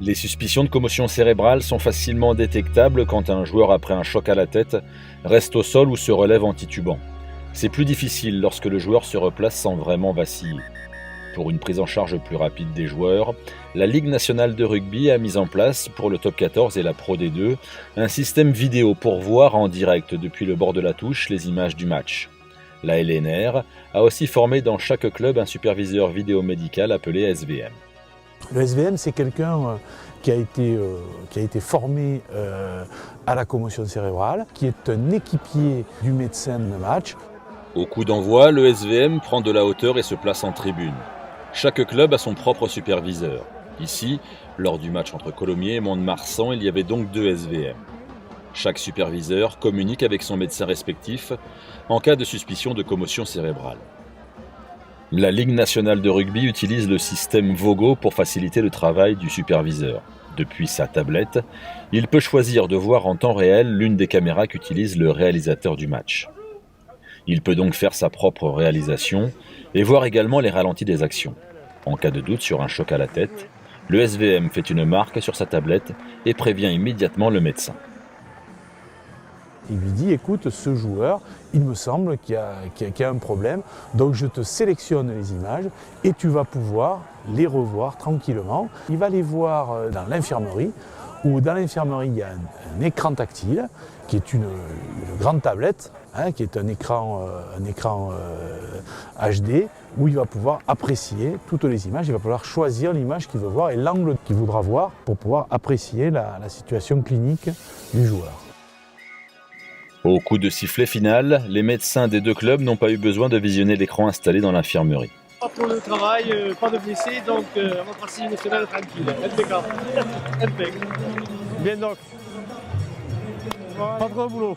Les suspicions de commotion cérébrale sont facilement détectables quand un joueur, après un choc à la tête, reste au sol ou se relève en titubant. C'est plus difficile lorsque le joueur se replace sans vraiment vaciller. Pour une prise en charge plus rapide des joueurs, la Ligue nationale de rugby a mis en place, pour le top 14 et la Pro D2, un système vidéo pour voir en direct depuis le bord de la touche les images du match. La LNR a aussi formé dans chaque club un superviseur vidéo-médical appelé SVM. Le SVM, c'est quelqu'un qui a été formé à la commotion cérébrale, qui est un équipier du médecin de match. Au coup d'envoi, le SVM prend de la hauteur et se place en tribune. Chaque club a son propre superviseur. Ici, lors du match entre Colomiers et Mont-de-Marsan, il y avait donc 2 SVM. Chaque superviseur communique avec son médecin respectif en cas de suspicion de commotion cérébrale. La Ligue nationale de rugby utilise le système Vogo pour faciliter le travail du superviseur. Depuis sa tablette, il peut choisir de voir en temps réel l'une des caméras qu'utilise le réalisateur du match. Il peut donc faire sa propre réalisation et voir également les ralentis des actions. En cas de doute sur un choc à la tête, le SVM fait une marque sur sa tablette et prévient immédiatement le médecin. Il lui dit, écoute, ce joueur, il me semble qu'il y a un problème, donc je te sélectionne les images et tu vas pouvoir les revoir tranquillement. Il va les voir dans l'infirmerie, où dans l'infirmerie, il y a un écran tactile, qui est une grande tablette, qui est un écran HD, où il va pouvoir apprécier toutes les images, il va pouvoir choisir l'image qu'il veut voir et l'angle qu'il voudra voir pour pouvoir apprécier la situation clinique du joueur. Au coup de sifflet final, les médecins des 2 clubs n'ont pas eu besoin de visionner l'écran installé dans l'infirmerie. Pas pour le travail, pas de blessés, donc on va passer une semaine tranquille. Impeccable. Impeccable. Bien donc. Pas trop de boulot.